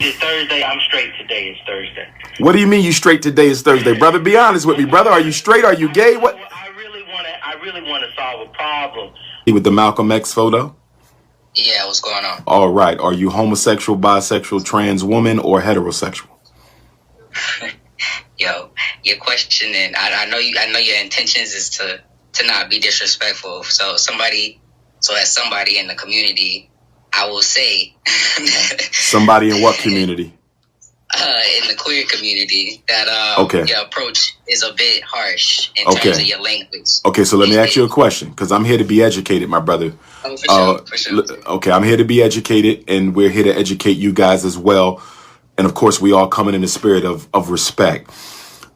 It's Thursday. I'm straight today. It's Thursday. What do you mean you straight today is Thursday, brother? Be honest with me, brother. Are you straight? Are you gay? What? I really want to solve a problem. With the Malcolm X photo? Yeah, what's going on? All right. Are you homosexual, bisexual, trans woman, or heterosexual? Yo, your questioning. I know your intentions is to not be disrespectful. So as somebody in the community, I will say somebody in what community? In the queer community, that your approach is a bit harsh in terms of your language. Okay, so let me ask you a question, because I'm here to be educated, my brother. Oh, for sure. Okay, I'm here to be educated, and we're here to educate you guys as well. And of course, we all coming in the spirit of respect.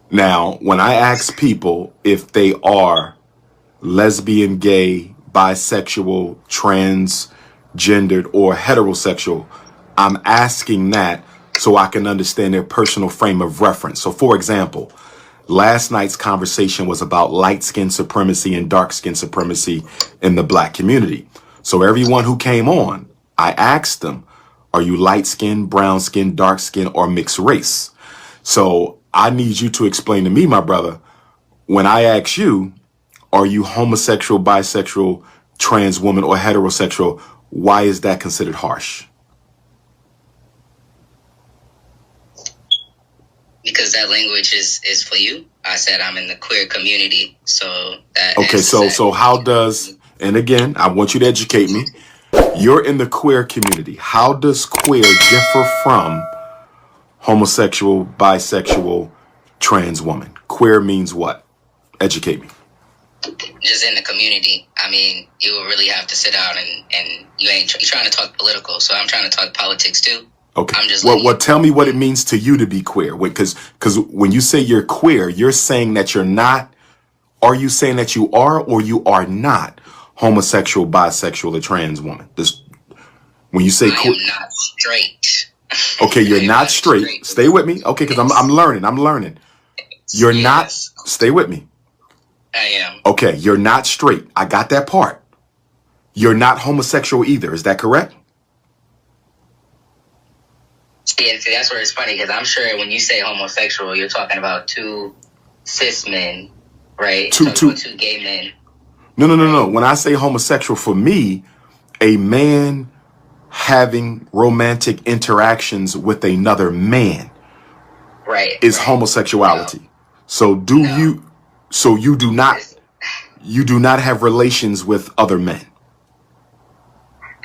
Now, when I ask people if they are lesbian, gay, bisexual, transgendered, or heterosexual, I'm asking that so I can understand their personal frame of reference. So, for example, last night's conversation was about light skin supremacy and dark skin supremacy in the black community. So everyone who came on, I asked them, are you light skin, brown skin, dark skin, or mixed race? So I need you to explain to me, my brother, when I ask you, are you homosexual, bisexual, trans woman, or heterosexual, why is that considered harsh? Because that language is for you. I said I'm in the queer community, so that. Okay, so how does, and again, I want you to educate me. You're in the queer community. How does queer differ from homosexual, bisexual, trans woman? Queer means what? Educate me. Just in the community. I mean, you will really have to sit down and you're trying to talk political, so I'm trying to talk politics too. Okay. Well, tell me what it means to you to be queer. Because when you say you're queer, you're saying that you're not. Are you saying that you are or you are not homosexual, bisexual, or trans woman? When you say queer, I'm not straight. Okay, you're not straight. Stay with me. Okay, because I'm learning. You're not. Stay with me. I am. Okay, you're not straight. I got that part. You're not homosexual either. Is that correct? Yeah, see, that's where it's funny, because I'm sure when you say homosexual, you're talking about two cis men, right? Two gay men. No. When I say homosexual, for me, a man having romantic interactions with another man, is homosexuality. So you do not have relations with other men?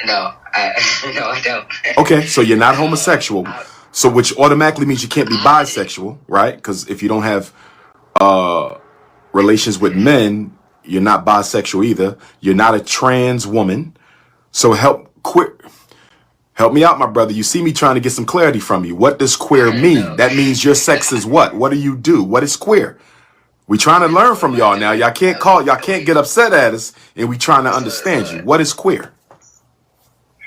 No, I don't. Okay, so you're not homosexual, so which automatically means you can't be bisexual, right? Because if you don't have relations with men, you're not bisexual either. You're not a trans woman. So help me out, my brother. You see me trying to get some clarity from you. What does queer mean? That means your sex is what? What do you do? What is queer? We trying to learn from y'all now. Y'all can't get upset at us, and we trying to understand you. What is queer?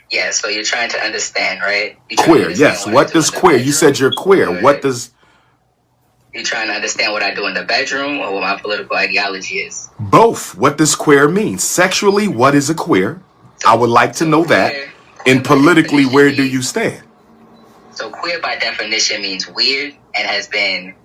Yeah, so you're trying to understand, right? Queer, yes. What does queer? You said you're queer. What does... You're trying to understand what I do in the bedroom or what my political ideology is? Both. What does queer mean? Sexually, what is a queer? I would like to know that. And politically, where do you stand? So queer by definition means weird and has been,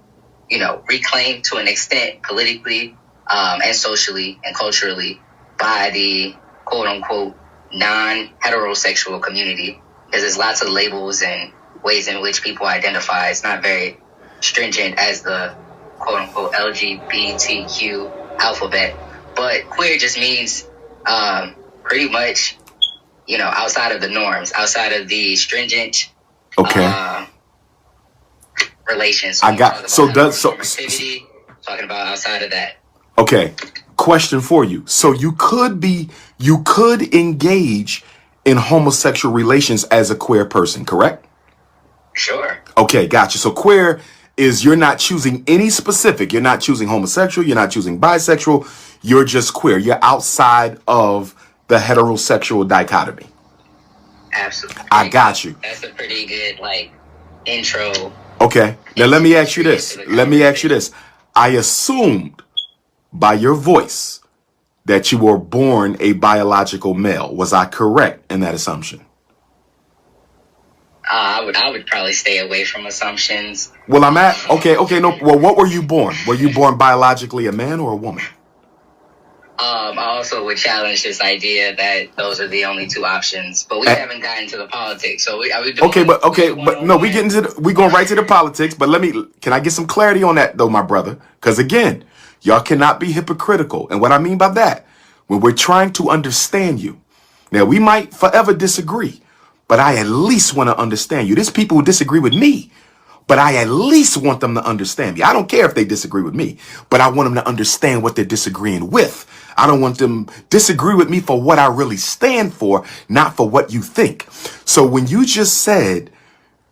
reclaimed to an extent politically and socially and culturally by the quote-unquote non-heterosexual community, because there's lots of labels and ways in which people identify. It's not very stringent as the quote-unquote LGBTQ alphabet, but queer just means pretty much, outside of the norms, outside of the stringent relations. So talking about outside of that. Okay. Question for you. So you could engage in homosexual relations as a queer person, correct? Sure. Okay, gotcha. So queer is you're not choosing any specific. You're not choosing homosexual. You're not choosing bisexual. You're just queer. You're outside of the heterosexual dichotomy. Absolutely. I got you. That's a pretty good, intro. Okay. Now let me ask you this. I assumed by your voice that you were born a biological male. Was I correct in that assumption? I would probably stay away from assumptions. Well, okay, no. Well, what were you born? Were you born biologically a man or a woman? I also would challenge this idea that those are the only two options, but we haven't gotten to the politics. So are we doing but no, we going right to the politics. But can I get some clarity on that though, my brother? Because again, y'all cannot be hypocritical. And what I mean by that, when we're trying to understand you, now we might forever disagree, but I at least want to understand you. There's people who disagree with me, but I at least want them to understand me. I don't care if they disagree with me, but I want them to understand what they're disagreeing with. I don't want them disagree with me for what I really stand for, not for what you think. So when you just said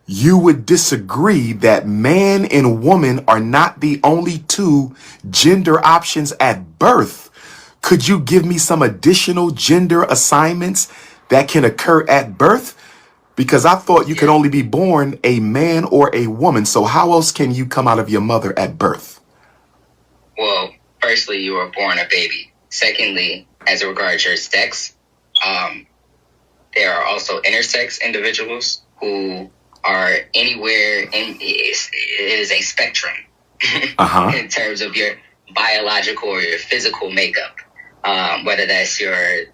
you would disagree that man and woman are not the only two gender options at birth, could you give me some additional gender assignments that can occur at birth? Because I thought you could only be born a man or a woman. So how else can you come out of your mother at birth? Well, firstly, you were born a baby. Secondly, as regards your sex, there are also intersex individuals who are anywhere in it is a spectrum in terms of your biological or your physical makeup, whether that's your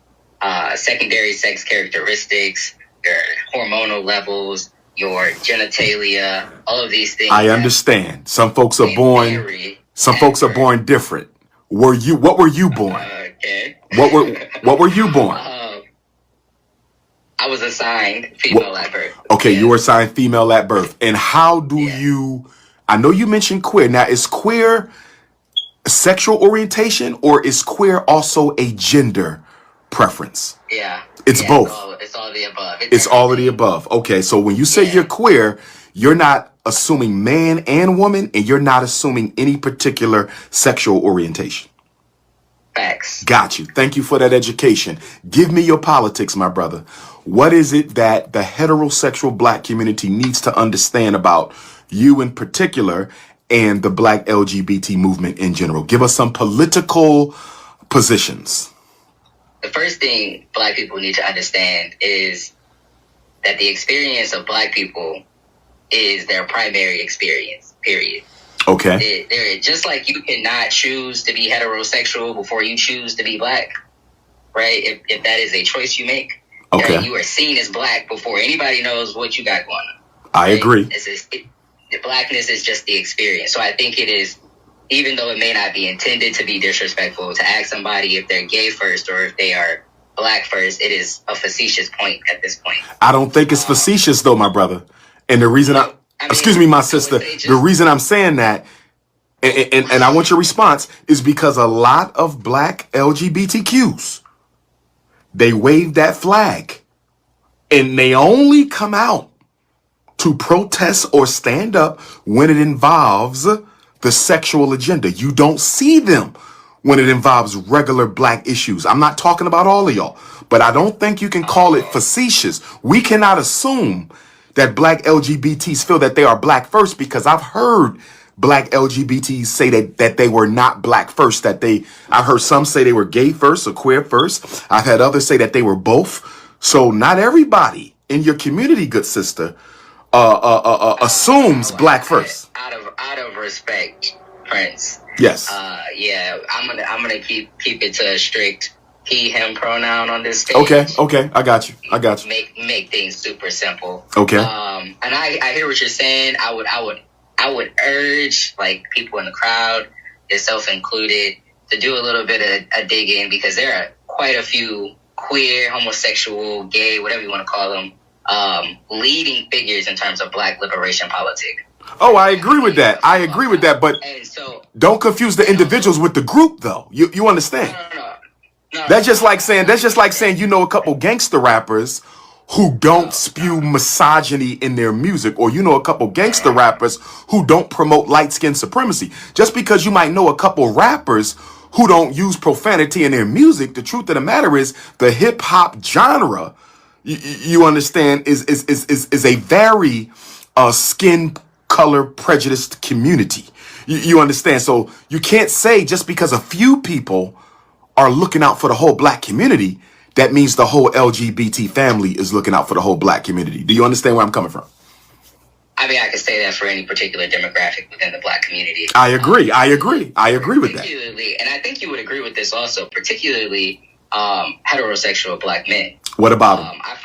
secondary sex characteristics, your hormonal levels, your genitalia, all of these things. I understand. Some folks are born. Some folks are born different. What were you born? Okay. What were you born? I was assigned female at birth. Okay, you were assigned female at birth. And how do you? I know you mentioned queer. Now, is queer sexual orientation or is queer also a gender preference? Yeah. It's both. It's all the above. It's all of the above. Okay, so when you say you're queer, you're not assuming man and woman, and you're not assuming any particular sexual orientation. Facts. Got you. Thank you for that education. Give me your politics, my brother. What is it that the heterosexual black community needs to understand about you in particular and the black LGBT movement in general? Give us some political positions. The first thing black people need to understand is that the experience of black people is their primary experience, period. Okay. They're just like you cannot choose to be heterosexual before you choose to be black, right? If that is a choice you make, okay, you are seen as black before anybody knows what you got going on. I right? agree. The blackness is just the experience. So I think it is, even though it may not be intended to be disrespectful, to ask somebody if they're gay first or if they are black first, it is a facetious point at this point. I don't think it's facetious though, my brother. And the reason excuse me, my sister, the reason I'm saying that, and I want your response, is because a lot of black LGBTQs, they wave that flag and they only come out to protest or stand up when it involves the sexual agenda. You don't see them when it involves regular black issues. I'm not talking about all of y'all, but I don't think you can call it facetious. We cannot assume that black LGBTs feel that they are black first, because I've heard black LGBTs say that they were not black first, I've heard some say they were gay first or queer first. I've had others say that they were both. So not everybody in your community, good sister, assumes black first. Out of respect, Prince. Yes. I'm gonna keep it to a strict he, him pronoun on this page. Okay, I got you. Make things super simple. Okay. And I hear what you're saying. I would urge like people in the crowd, yourself included, to do a little bit of digging, because there are quite a few queer, homosexual, gay, whatever you want to call them, leading figures in terms of black liberation politics. Oh, I agree with that. But don't confuse the individuals with the group, though. You understand? No. That's just like saying you know a couple gangster rappers who don't spew misogyny in their music, or you know a couple gangster rappers who don't promote light-skin supremacy. Just because you might know a couple rappers who don't use profanity in their music, the truth of the matter is the hip-hop genre, you understand, is a very skin color prejudiced community. You understand? So you can't say just because a few people are looking out for the whole black community, that means the whole LGBT family is looking out for the whole black community. Do you understand where I'm coming from? I mean, I could say that for any particular demographic within the Black community. I agree. I agree with that. Particularly, and I think you would agree with this also, particularly heterosexual Black men. What about them? I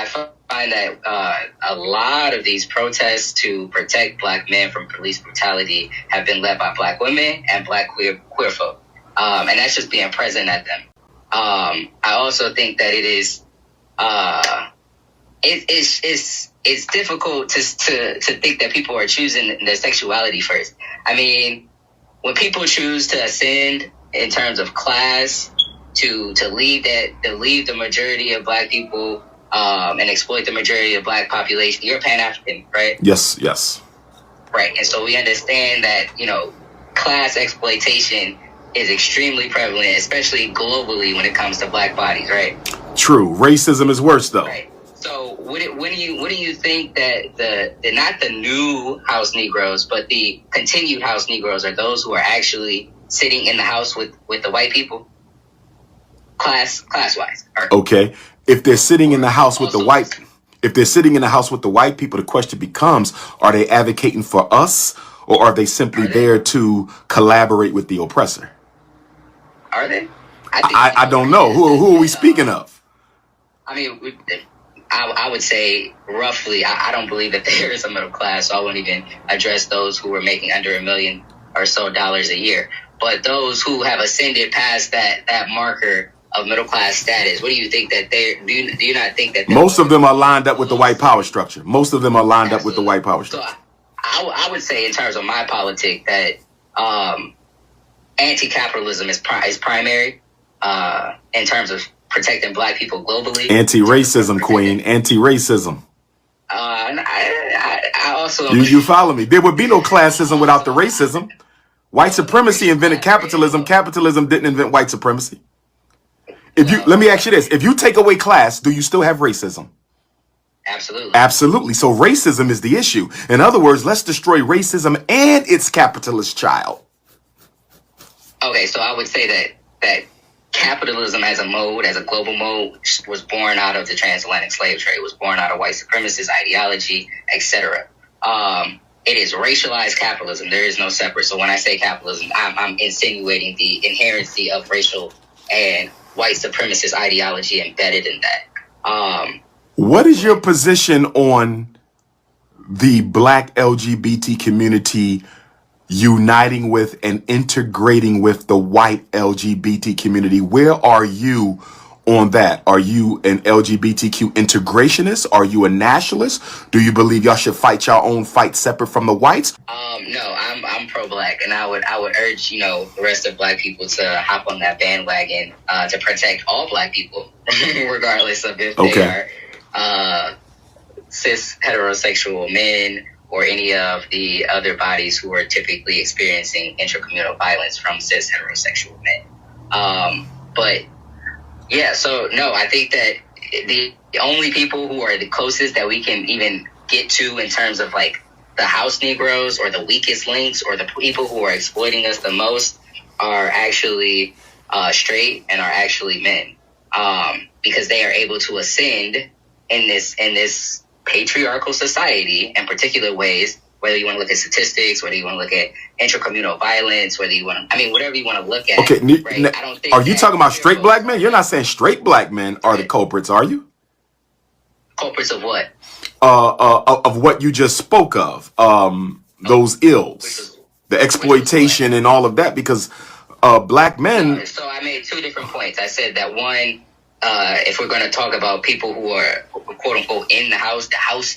find that a lot of these protests to protect Black men from police brutality have been led by Black women and Black queer folk, and that's just being present at them. I also think that it is it's difficult to think that people are choosing their sexuality first. I mean, when people choose to ascend in terms of class to leave the majority of Black people and exploit the majority of Black population, you're Pan-African, right? Yes. Right. And so we understand that, class exploitation is extremely prevalent, especially globally when it comes to Black bodies, right? True. Racism is worse, though. Right. So what do you think that not the new house Negroes, but the continued house Negroes are those who are actually sitting in the house with the white people, class wise? Okay. If they're sitting in the house with the white people, the question becomes: are they advocating for us, or are they simply there to collaborate with the oppressor? Are they? I don't know. Who are we speaking of? I mean, I would say roughly, I don't believe that there is a middle class, so I wouldn't even address those who are making under $1 million or so dollars a year. But those who have ascended past that marker of middle class status, what do you think that do you not think that most of them are lined up with the white power structure? Most of them are lined up with the white power structure. So I would say, in terms of my politic, that anti-capitalism is primary in terms of protecting Black people globally. Anti-racism, Queen. Anti-racism. I also... You follow me? There would be no classism without the racism. White supremacy invented capitalism. Capitalism didn't invent white supremacy. Let me ask you this. If you take away class, do you still have racism? Absolutely. So racism is the issue. In other words, let's destroy racism and its capitalist child. Okay, so I would say that capitalism as a mode, as a global mode, was born out of the transatlantic slave trade, was born out of white supremacist ideology, etc. It is racialized capitalism. There is no separate. So when I say capitalism, I'm insinuating the inherency of racial and white supremacist ideology embedded in that. What is your position on the Black LGBT community uniting with and integrating with the white LGBT community? Where are you on that? Are you an LGBTQ integrationist? Are you a nationalist? Do you believe y'all should fight your own fight separate from the whites? No, I'm pro-Black, and I would urge the rest of Black people to hop on that bandwagon to protect all Black people, regardless of if they are cis heterosexual men or any of the other bodies who are typically experiencing intracommunal violence from cis heterosexual men. But yeah, so no, I think that the only people who are the closest that we can even get to in terms of like the house Negroes or the weakest links or the people who are exploiting us the most are actually straight and are actually men, because they are able to ascend in this patriarchal society in particular ways, whether you want to look at statistics, whether you want to look at intracommunal violence, whether you want to, whatever you want to look at. Okay, right? I don't think are you talking about straight Black men? You're not saying straight Black men are the culprits, are you? Culprits of what? Of what you just spoke of, those ills, the exploitation and all of that, because Black men. So I made two different points. I said that one, if we're going to talk about people who are quote unquote in the house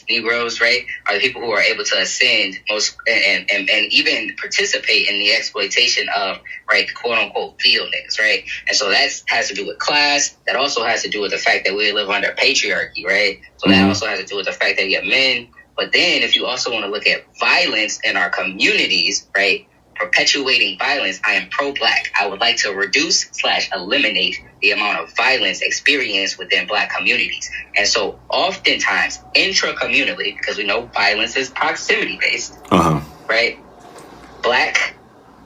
Negroes, right, are the people who are able to ascend most and even participate in the exploitation of, right, quote unquote field niggas, right? And so that has to do with class. That also has to do with the fact that we live under patriarchy, right? So that also has to do with the fact that you have men. But then if you also want to look at violence in our communities, right, perpetuating violence, I am pro-Black. I would like to reduce/eliminate the amount of violence experienced within Black communities. And so oftentimes, intra-communally, because we know violence is proximity-based, right? Black,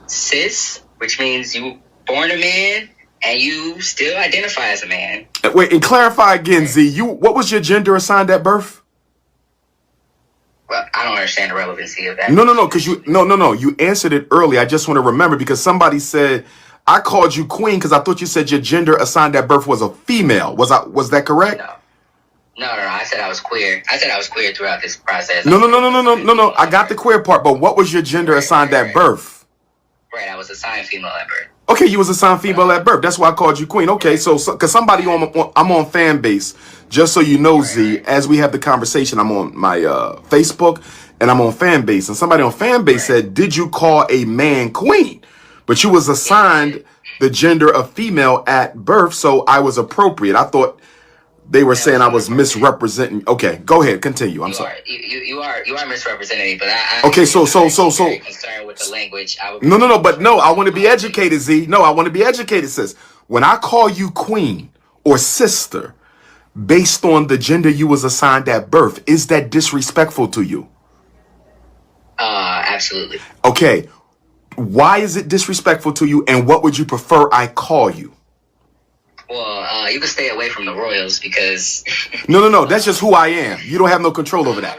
cis, which means you born a man and you still identify as a man. Wait, and clarify again, Z, what was your gender assigned at birth? Well, I don't understand the relevancy of that. No, because you answered it early. I just want to remember because somebody said I called you queen because I thought you said your gender assigned at birth was a female. Was that correct? No. I said I was queer. I said I was queer throughout this process. No. I got the queer part, but what was your gender assigned at birth? Right, I was assigned female at birth. Okay, you was assigned female at birth. That's why I called you queen. Okay, so because somebody I'm on fan base, just so you know, Z, as we have the conversation, I'm on my Facebook and I'm on fan base, and somebody on fan base said, "Did you call a man queen?" But you was assigned the gender of female at birth, so I was appropriate. I thought they were saying I was misrepresenting. Okay, go ahead, continue. I'm sorry. You are misrepresenting me, but I okay. So concerned with the language. No. I want to be educated, Z. No, I want to be educated, sis. When I call you queen or sister, based on the gender you was assigned at birth, is that disrespectful to you? Absolutely. Okay. Why is it disrespectful to you, and what would you prefer I call you? Well, you can stay away from the royals because... No. That's just who I am. You don't have no control over that.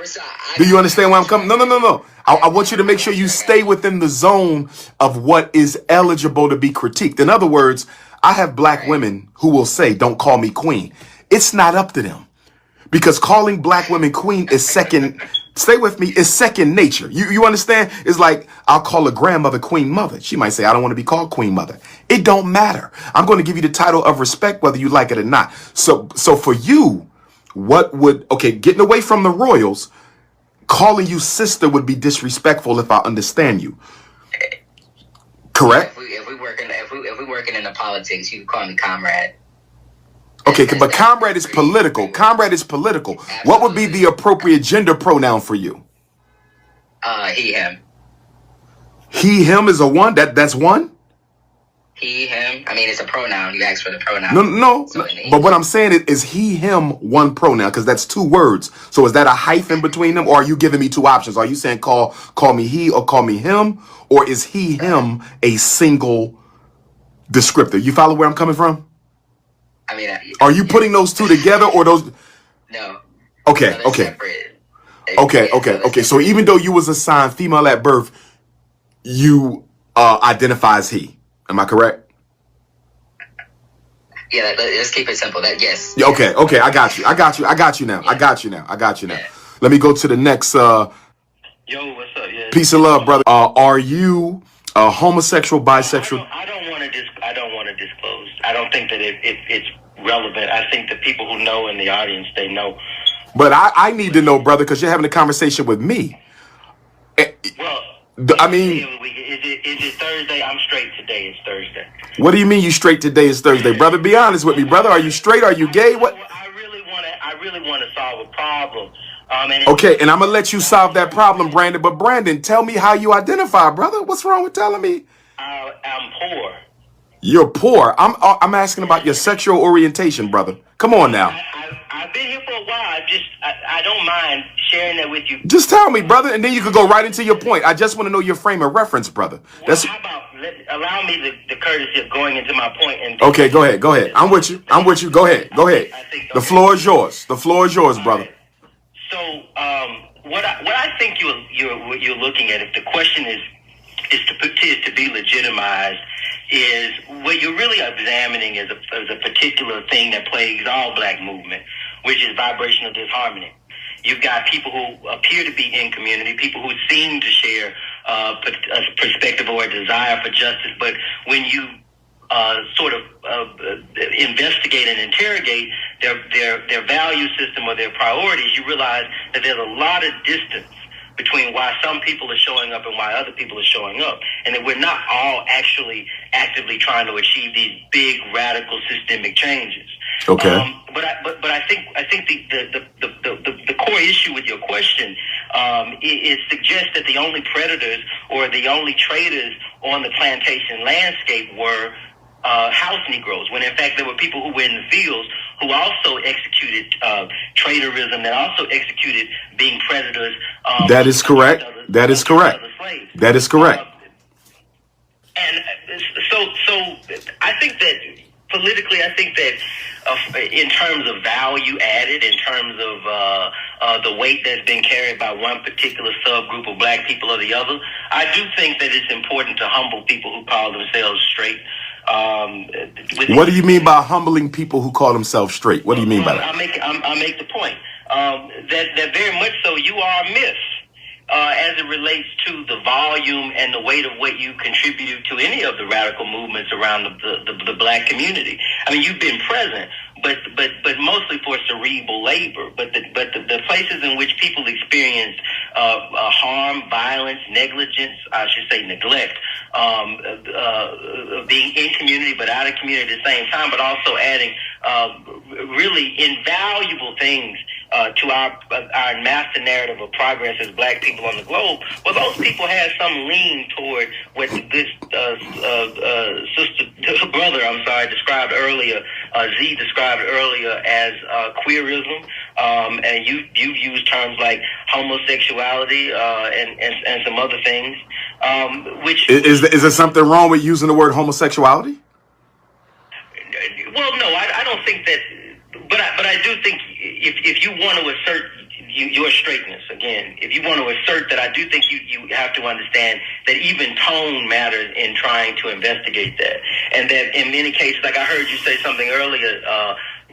Do you understand where I'm coming? No. I want you to make sure you stay within the zone of what is eligible to be critiqued. In other words, I have black women who will say, "Don't call me queen." It's not up to them. Because calling black women queen is second... Stay with me. It's second nature. You understand? It's like I'll call a grandmother queen mother. She might say, "I don't want to be called queen mother." It don't matter. I'm going to give you the title of respect, whether you like it or not. So for you, getting away from the royals, calling you sister would be disrespectful if I understand you. Correct? If we working in the politics, you can call me comrade. Okay, but comrade is political. Comrade is political. Absolutely. What would be the appropriate gender pronoun for you? He, him. He, him is a one? That's one? He, him. I mean, it's a pronoun. You asked for the pronoun. No. So But what I'm saying is he, him, one pronoun, because that's two words. So is that a hyphen between them, or are you giving me two options? Are you saying call me he or call me him? Or is he, him a single descriptor? You follow where I'm coming from? I mean, are you putting those two together, or those? No. Okay. No, Okay. So even though you was assigned female at birth, you identify as he. Am I correct? Yeah. Let's keep it simple. Yes. Yeah, okay. I got you now. Yeah. I got you now. Yeah. Let me go to the next. Yo, what's up? Yeah. Peace and love, brother. Are you homosexual, bisexual? I don't want to disclose. I don't think that it's relevant. I think the people who know in the audience, they know. But I need to know, brother, because you're having a conversation with me. Well, I mean, is it Thursday? I'm straight. Today is Thursday. What do you mean you straight? Today is Thursday, brother? Be honest with me, brother. Are you straight? Are you gay? What? I really want to solve a problem. Okay, and I'm gonna let you solve that problem, Brandon. But Brandon, tell me how you identify, brother. What's wrong with telling me? I'm poor. You're poor. I'm asking about your sexual orientation, brother. Come on now. I've been here for a while. I don't mind sharing that with you. Just tell me, brother, and then you could go right into your point. I just want to know your frame of reference, brother. How about allow me the courtesy of going into my point? Okay, go ahead. I'm with you. Go ahead. The floor is yours. Brother. So, what I think you're looking at, if the question is to be legitimized, is what you're really examining is a particular thing that plagues all black movement, which is vibrational disharmony. You've got people who appear to be in community, people who seem to share a perspective or a desire for justice, but when you sort of investigate and interrogate their value system or their priorities, you realize that there's a lot of distance between why some people are showing up and why other people are showing up, and that we're not all actually actively trying to achieve these big radical systemic changes. Okay. But I think the core issue with your question is suggests that the only predators or the only traitors on the plantation landscape were house Negroes, when in fact there were people who were in the fields who also executed traitorism, that also executed being predators. That is correct. That is correct. And so I think that politically, in terms of value added, in terms of the weight that's been carried by one particular subgroup of black people or the other. I do think that it's important to humble people who call themselves straight. What do you mean by humbling people who call themselves straight? What do you mean by that? I'll make the point that very much so you are a myth. As it relates to the volume and the weight of what you contributed to any of the radical movements around the black community. I mean, you've been present, but mostly for cerebral labor. But the places in which people experience harm, violence, negligence, I should say neglect, being in community but out of community at the same time, but also adding really invaluable things to our master narrative of progress as black people on the globe. Well, those people had some lean toward what this described earlier, Z described earlier as queerism, and you used terms like homosexuality and some other things. Which is there something wrong with using the word homosexuality? Well, no, I don't think that, but I do think if you want to assert your straightness, again, if you want to assert that, I do think you have to understand that even tone matters in trying to investigate that, and that in many cases, like I heard you say something earlier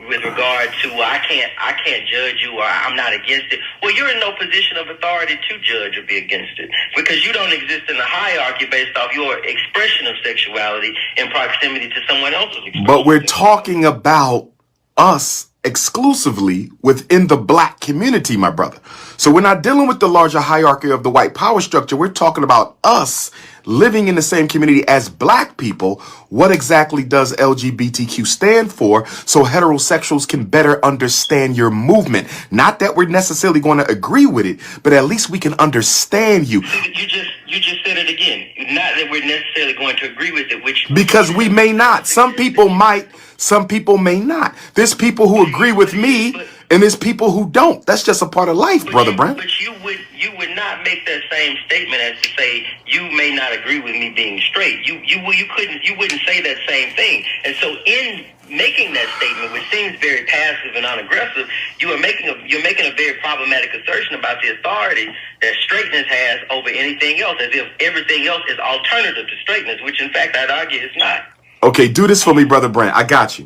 with regard to I can't judge you or I'm not against it. Well, you're in no position of authority to judge or be against it because you don't exist in the hierarchy based off your expression of sexuality in proximity to someone else's expression. But we're talking about us exclusively within the black community, my brother. So we're not dealing with the larger hierarchy of the white power structure. We're talking about us living in the same community as black people. What exactly does LGBTQ stand for so heterosexuals can better understand your movement? Not that we're necessarily going to agree with it, but at least we can understand you. You just said it again. Not that we're necessarily going to agree with it, because we may not. Some people might. Some people may not. There's people who agree with me, and there's people who don't. That's just a part of life, Brother Brent. But you would not make that same statement as to say you may not agree with me being straight. You wouldn't say that same thing. And so in making that statement, which seems very passive and unaggressive, you're making a very problematic assertion about the authority that straightness has over anything else, as if everything else is alternative to straightness, which in fact I'd argue it's not. Okay, do this for me, Brother Brent. I got you.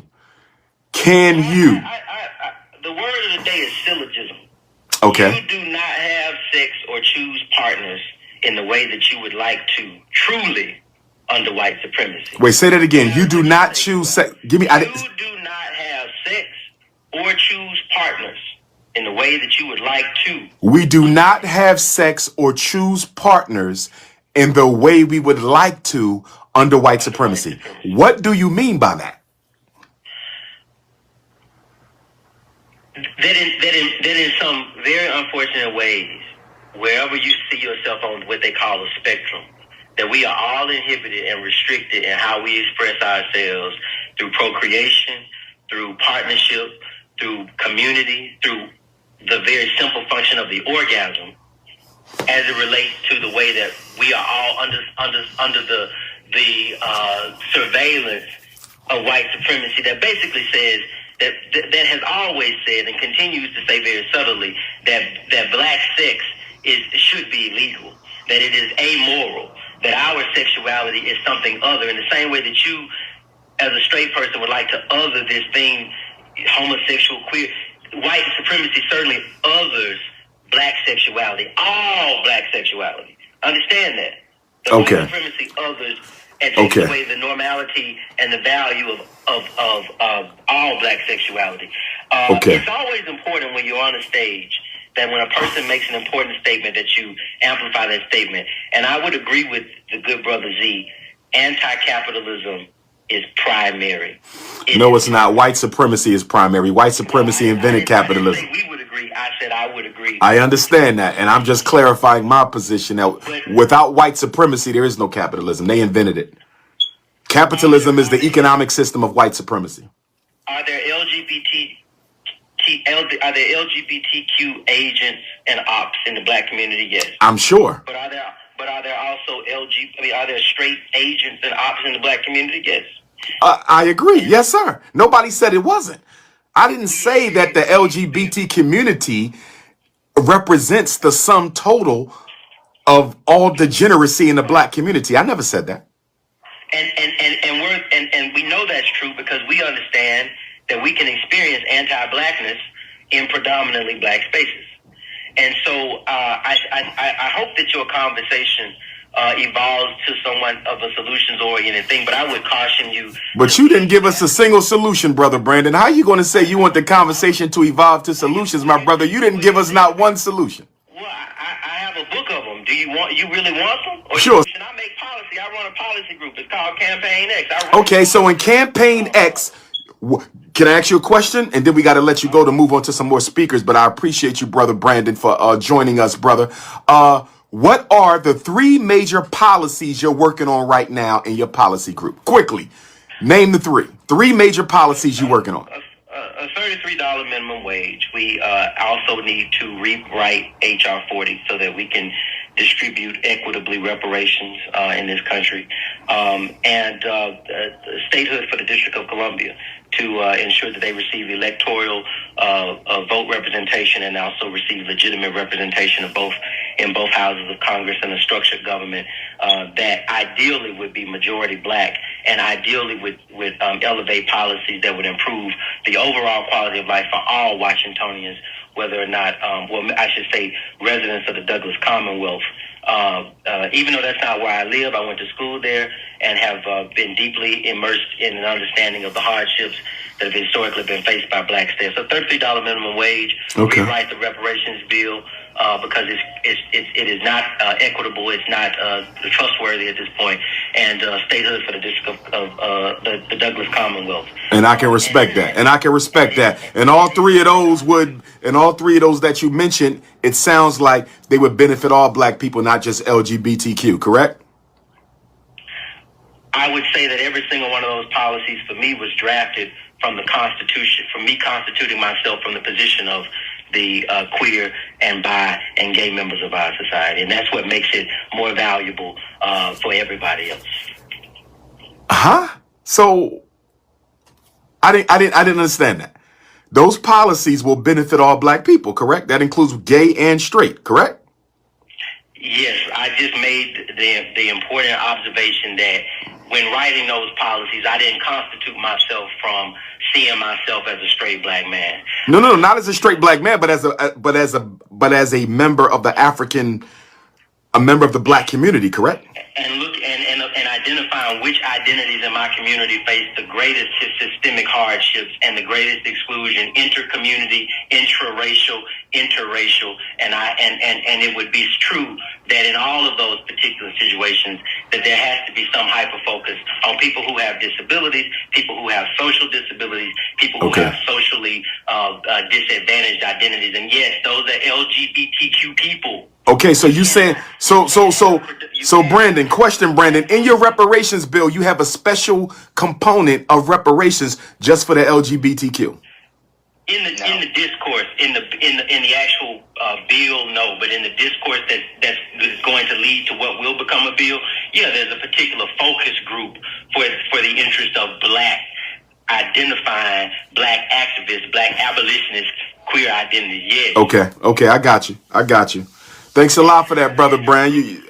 Can you? The word of the day is syllogism. Okay. You do not have sex or choose partners in the way that you would like to truly under white supremacy. Wait, say that again. You do not choose sex. Give me. You do not have sex or choose partners in the way that you would like to. We do not have sex or choose partners in the way we would like to under white supremacy. What do you mean by that? That in some very unfortunate ways, wherever you see yourself on what they call a spectrum, that we are all inhibited and restricted in how we express ourselves through procreation, through partnership, through community, through the very simple function of the orgasm, as it relates to the way that we are all under the surveillance of white supremacy that basically says that has always said and continues to say very subtly that black sex should be illegal, that it is amoral, that our sexuality is something other, in the same way that you, as a straight person, would like to other this thing, homosexual, queer. White supremacy certainly others black sexuality, all black sexuality. Understand that. The Okay. white supremacy others and takes away the normality and the value of all black sexuality. It's always important when you're on a stage that when a person makes an important statement that you amplify that statement. And I would agree with the good brother Z, anti-capitalism is primary. No, it's not. White supremacy is primary. White supremacy invented capitalism. I didn't say we would agree. I said I would agree. I understand that. And I'm just clarifying my position that without white supremacy, there is no capitalism. They invented it. Capitalism is the economic system of white supremacy. Are there LGBTQ agents and ops in the black community? Yes. I'm sure. But are there also are there straight agents and ops in the black community? Yes. I agree. Yes, sir. Nobody said it wasn't. I didn't say that the LGBT community represents the sum total of all degeneracy in the black community. I never said that. And we know that's true because we understand that we can experience anti-blackness in predominantly black spaces. And so I hope that your conversation evolves to somewhat of a solutions-oriented thing, but I would caution you. But you didn't give us a single solution, Brother Brandon. How are you going to say you want the conversation to evolve to solutions, my brother? You didn't give us not one solution. Well, I have a book of them. You really want them? Or Sure. Should I make policy? I run a policy group. It's called Campaign X. Okay, so in Campaign X, can I ask you a question? And then we got to let you go to move on to some more speakers. But I appreciate you, Brother Brandon, for joining us, brother. What are the 3 major policies you're working on right now in your policy group? Quickly, name the 3 major policies you're working on. A $33 minimum wage. We also need to rewrite HR 40 so that we can distribute equitably reparations in this country, and statehood for the District of Columbia to ensure that they receive electoral vote representation and also receive legitimate representation of in both houses of Congress and a structured government that ideally would be majority black and ideally would elevate policies that would improve the overall quality of life for all Washingtonians, whether or not, I should say residents of the Douglas Commonwealth. Even though that's not where I live, I went to school there and have been deeply immersed in an understanding of the hardships that have historically been faced by blacks there. So $33 minimum wage, rewrite the reparations bill, because it is not equitable, it's not trustworthy at this point, and statehood for the District of the Douglas Commonwealth. And I can respect that. And I can respect that. And all 3 of those that you mentioned, it sounds like they would benefit all black people, not just LGBTQ, correct? I would say that every single one of those policies for me was drafted from the Constitution, from me constituting myself from the position of the queer and bi and gay members of our society. And that's what makes it more valuable for everybody else. So I didn't understand that. Those policies will benefit all black people, correct? That includes gay and straight, correct? Yes, I just made the important observation that when writing those policies, I didn't constitute myself from seeing myself as a straight black man. No, not as a straight black man, but as a member of a member of the black community, correct? And look and identifying which identities in my community face the greatest systemic hardships and the greatest exclusion, intercommunity, intraracial, interracial, and it would be true that in all of those particular situations that there has to be some hyper focus on people who have disabilities, people who have social disabilities, people who have socially disadvantaged identities, and yes, those are LGBTQ people. Okay, so you saying so Brandon, Brandon, in your reparations bill, you have a special component of reparations just for the LGBTQ. In the discourse, in the actual bill, no, but in the discourse that's going to lead to what will become a bill, yeah, there's a particular focus group for the interest of black identifying black activists, black abolitionists, queer identity. Yeah. Okay, I got you. Thanks a lot for that, Brother Brand. There is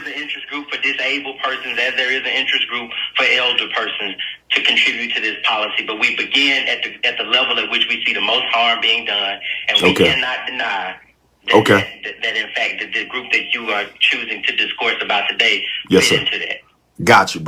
an interest group for disabled persons, as there is an interest group for elder persons to contribute to this policy. But we begin at the level at which we see the most harm being done, and we cannot deny that in fact the group that you are choosing to discourse about today fit into that. Got you, brother.